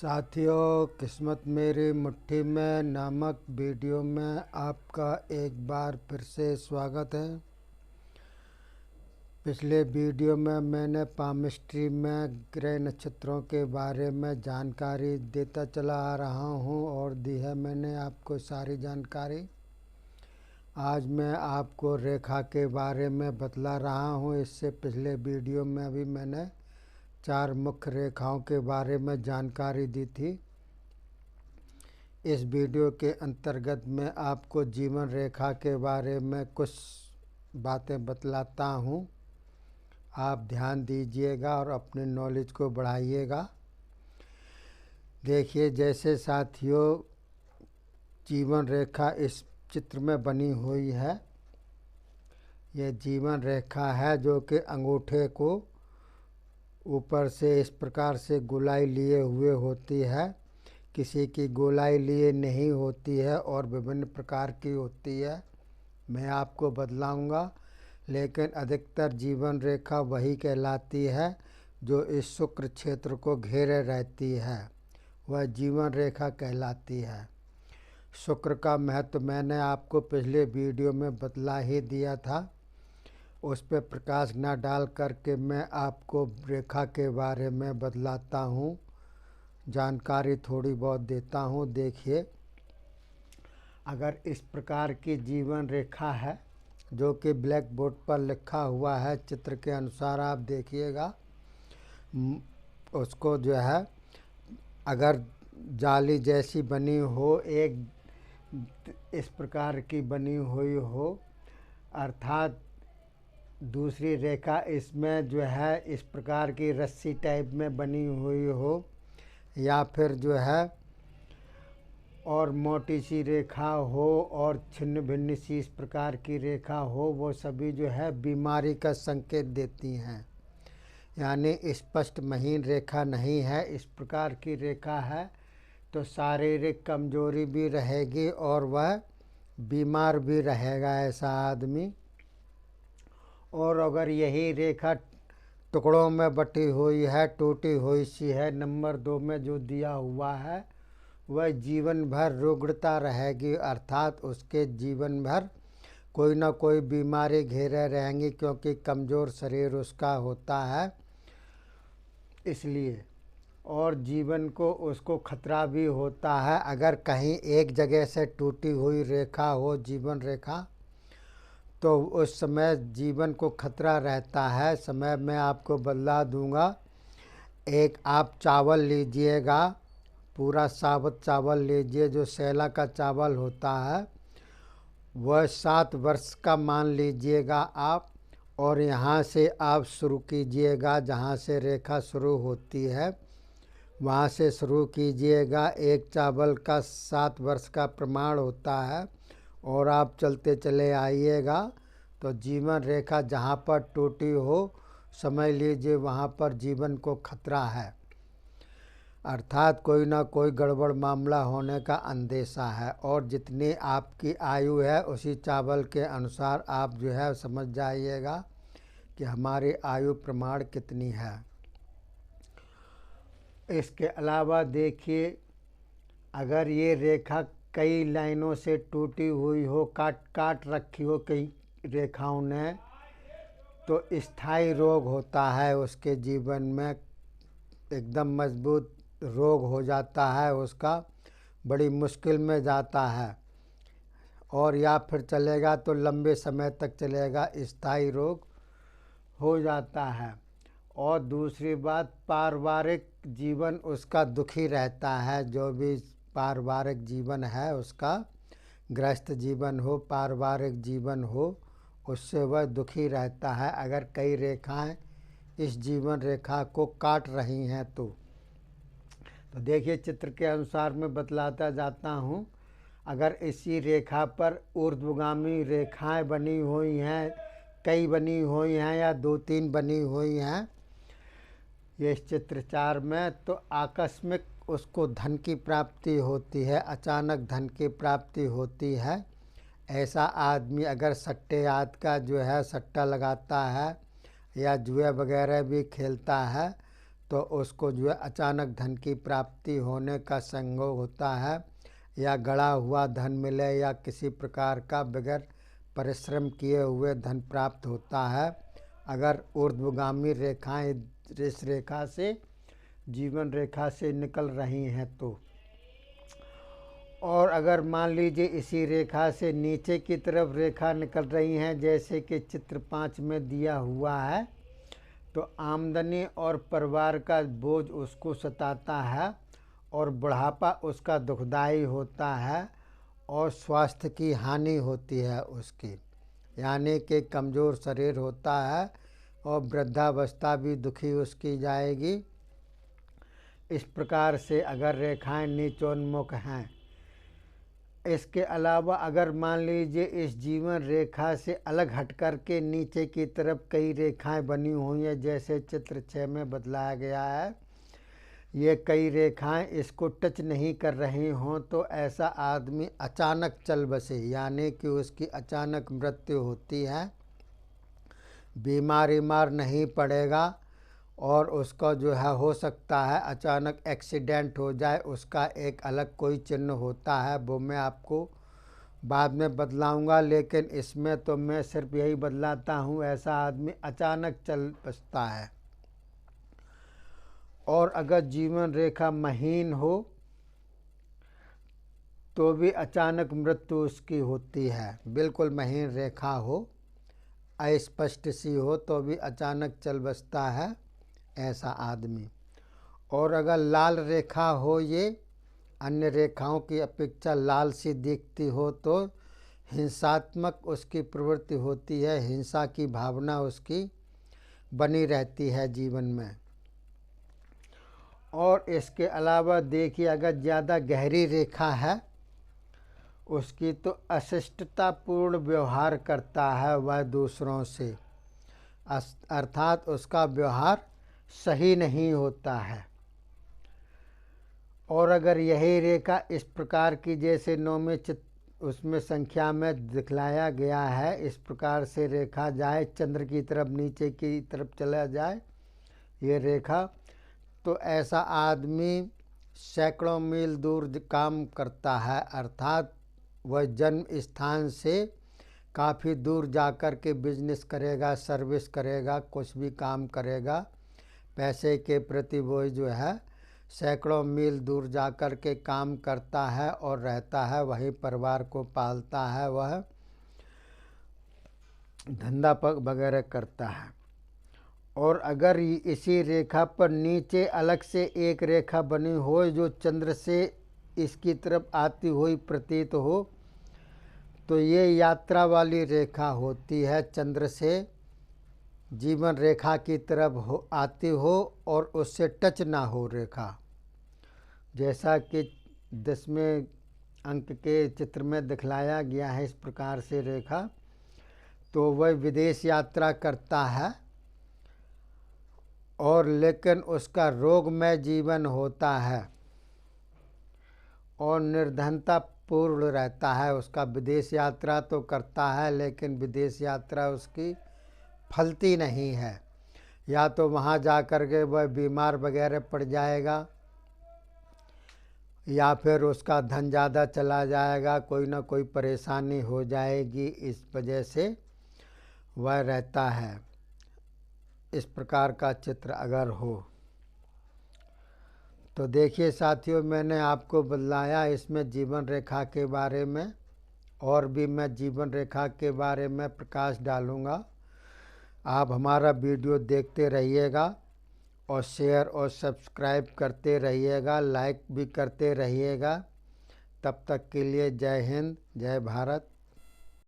साथियों, किस्मत मेरी मुट्ठी में नामक वीडियो में आपका एक बार फिर से स्वागत है। पिछले वीडियो में मैंने पामिस्ट्री में ग्रह नक्षत्रों के बारे में जानकारी देता चला आ रहा हूं और दी है मैंने आपको सारी जानकारी। आज मैं आपको रेखा के बारे में बतला रहा हूं। इससे पिछले वीडियो में भी मैंने 4 मुख्य रेखाओं के बारे में जानकारी दी थी। इस वीडियो के अंतर्गत मैं आपको जीवन रेखा के बारे में कुछ बातें बतलाता हूँ। आप ध्यान दीजिएगा और अपने नॉलेज को बढ़ाइएगा। देखिए, जैसे साथियों जीवन रेखा इस चित्र में बनी हुई है। यह जीवन रेखा है जो कि अंगूठे को ऊपर से इस प्रकार से गोलाई लिए हुए होती है। किसी की गोलाई लिए नहीं होती है और विभिन्न प्रकार की होती है। मैं आपको बतलाऊंगा, लेकिन अधिकतर जीवन रेखा वही कहलाती है जो इस शुक्र क्षेत्र को घेरे रहती है, वह जीवन रेखा कहलाती है। शुक्र का महत्व मैंने आपको पिछले वीडियो में बतला ही दिया था। उस पर प्रकाश न डाल करके मैं आपको रेखा के बारे में बतलाता हूँ, जानकारी थोड़ी बहुत देता हूँ। देखिए, अगर इस प्रकार की जीवन रेखा है जो कि ब्लैक बोर्ड पर लिखा हुआ है, चित्र के अनुसार आप देखिएगा। उसको जो है अगर जाली जैसी बनी हो, एक इस प्रकार की बनी हुई हो, अर्थात दूसरी रेखा इसमें जो है इस प्रकार की रस्सी टाइप में बनी हुई हो, या फिर जो है और मोटी सी रेखा हो और छिन्न भिन्न सी इस प्रकार की रेखा हो, वो सभी जो है बीमारी का संकेत देती हैं। यानी स्पष्ट महीन रेखा नहीं है। इस प्रकार की रेखा है तो शारीरिक कमजोरी भी रहेगी और वह बीमार भी रहेगा ऐसा आदमी। और अगर यही रेखा टुकड़ों में बटी हुई है, टूटी हुई सी है, नंबर 2 में जो दिया हुआ है, वह जीवन भर रुग्णता रहेगी, अर्थात उसके जीवन भर कोई ना कोई बीमारी घेरे रहेंगी, क्योंकि कमज़ोर शरीर उसका होता है इसलिए। और जीवन को उसको खतरा भी होता है। अगर कहीं एक जगह से टूटी हुई रेखा हो, जीवन रेखा, तो उस समय जीवन को खतरा रहता है। समय मैं आपको बतला दूंगा। एक आप चावल लीजिएगा, पूरा साबुत चावल लीजिए, जो सैला का चावल होता है, वह 7 वर्ष का मान लीजिएगा आप। और यहाँ से आप शुरू कीजिएगा, जहाँ से रेखा शुरू होती है वहाँ से शुरू कीजिएगा। एक चावल का 7 वर्ष का प्रमाण होता है और आप चलते चले आइएगा। तो जीवन रेखा जहाँ पर टूटी हो, समझ लीजिए वहाँ पर जीवन को खतरा है, अर्थात कोई ना कोई गड़बड़ मामला होने का अंदेशा है। और जितनी आपकी आयु है उसी चावल के अनुसार आप जो है समझ जाइएगा कि हमारी आयु प्रमाण कितनी है। इसके अलावा देखिए, अगर ये रेखा कई लाइनों से टूटी हुई हो, काट रखी हो कई रेखाओं ने, तो स्थायी रोग होता है उसके जीवन में। एकदम मजबूत रोग हो जाता है उसका, बड़ी मुश्किल में जाता है। और या फिर चलेगा तो लंबे समय तक चलेगा, स्थायी रोग हो जाता है। और दूसरी बात, पारिवारिक जीवन उसका दुखी रहता है। जो भी पारिवारिक जीवन है उसका, गृहस्थ जीवन हो, पारिवारिक जीवन हो, उससे वह दुखी रहता है। अगर कई रेखाएं इस जीवन रेखा को काट रही हैं तो देखिए, चित्र के अनुसार मैं बतलाता जाता हूँ। अगर इसी रेखा पर ऊर्ध्वगामी रेखाएं बनी हुई हैं, कई बनी हुई हैं या 2-3 बनी हुई हैं ये इस चित्र 4 में, तो आकस्मिक उसको धन की प्राप्ति होती है, अचानक धन की प्राप्ति होती है। ऐसा आदमी अगर सट्टे आदि का जो है सट्टा लगाता है या जुए वगैरह भी खेलता है, तो उसको जो है अचानक धन की प्राप्ति होने का संयोग होता है, या गड़ा हुआ धन मिले, या किसी प्रकार का बगैर परिश्रम किए हुए धन प्राप्त होता है अगर ऊर्ध्वगामी रेखाएं इस रेखा से, जीवन रेखा से निकल रही हैं तो। और अगर मान लीजिए इसी रेखा से नीचे की तरफ रेखा निकल रही हैं, जैसे कि चित्र 5 में दिया हुआ है, तो आमदनी और परिवार का बोझ उसको सताता है और बुढ़ापा उसका दुखदाई होता है और स्वास्थ्य की हानि होती है उसकी, यानी कि कमज़ोर शरीर होता है और वृद्धावस्था भी दुखी उसकी जाएगी। इस प्रकार से अगर रेखाएं नीचोन्मुख हैं। इसके अलावा अगर मान लीजिए इस जीवन रेखा से अलग हट कर के नीचे की तरफ कई रेखाएं बनी हुई हैं, जैसे चित्र 6 में बदलाया गया है, ये कई रेखाएं इसको टच नहीं कर रही हों, तो ऐसा आदमी अचानक चल बसे, यानी कि उसकी अचानक मृत्यु होती है, बीमार नहीं पड़ेगा और उसका जो है हो सकता है अचानक एक्सीडेंट हो जाए। उसका एक अलग कोई चिन्ह होता है, वो मैं आपको बाद में बदलाऊंगा, लेकिन इसमें तो मैं सिर्फ यही बदलाता हूँ, ऐसा आदमी अचानक चल बसता है। और अगर जीवन रेखा महीन हो तो भी अचानक मृत्यु उसकी होती है। बिल्कुल महीन रेखा हो, अस्पष्ट सी हो, तो भी अचानक चल बसता है ऐसा आदमी। और अगर लाल रेखा हो, ये अन्य रेखाओं की अपेक्षा लाल सी दिखती हो, तो हिंसात्मक उसकी प्रवृत्ति होती है, हिंसा की भावना उसकी बनी रहती है जीवन में। और इसके अलावा देखिए, अगर ज़्यादा गहरी रेखा है उसकी, तो अशिष्टतापूर्ण व्यवहार करता है वह दूसरों से, अर्थात उसका व्यवहार सही नहीं होता है। और अगर यही रेखा इस प्रकार की, जैसे 9वें चित्र उसमें संख्या में दिखलाया गया है, इस प्रकार से रेखा जाए चंद्र की तरफ, नीचे की तरफ चला जाए ये रेखा, तो ऐसा आदमी सैकड़ों मील दूर काम करता है, अर्थात वह जन्म स्थान से काफ़ी दूर जाकर के बिजनेस करेगा, सर्विस करेगा, कुछ भी काम करेगा, पैसे के प्रति वो जो है सैकड़ों मील दूर जाकर के काम करता है और रहता है, वही परिवार को पालता है, वह धंधा वगैरह करता है। और अगर इसी रेखा पर नीचे अलग से एक रेखा बनी हो जो चंद्र से इसकी तरफ आती हुई प्रतीत हो, तो ये यात्रा वाली रेखा होती है, चंद्र से जीवन रेखा की तरफ आती हो और उससे टच ना हो रेखा, जैसा कि 10वें अंक के चित्र में दिखलाया गया है। इस प्रकार से रेखा, तो वह विदेश यात्रा करता है और लेकिन उसका रोगमय जीवन होता है और निर्धनता पूर्ण रहता है। उसका विदेश यात्रा तो करता है, लेकिन विदेश यात्रा उसकी फलती नहीं है, या तो वहाँ जा कर के वह बीमार वगैरह पड़ जाएगा, या फिर उसका धन ज़्यादा चला जाएगा, कोई ना कोई परेशानी हो जाएगी, इस वजह से वह रहता है। इस प्रकार का चित्र अगर हो तो देखिए साथियों, मैंने आपको बतलाया इसमें जीवन रेखा के बारे में, और भी मैं जीवन रेखा के बारे में प्रकाश डालूँगा। आप हमारा वीडियो देखते रहिएगा और शेयर और सब्सक्राइब करते रहिएगा, लाइक भी करते रहिएगा। तब तक के लिए जय हिंद, जय भारत।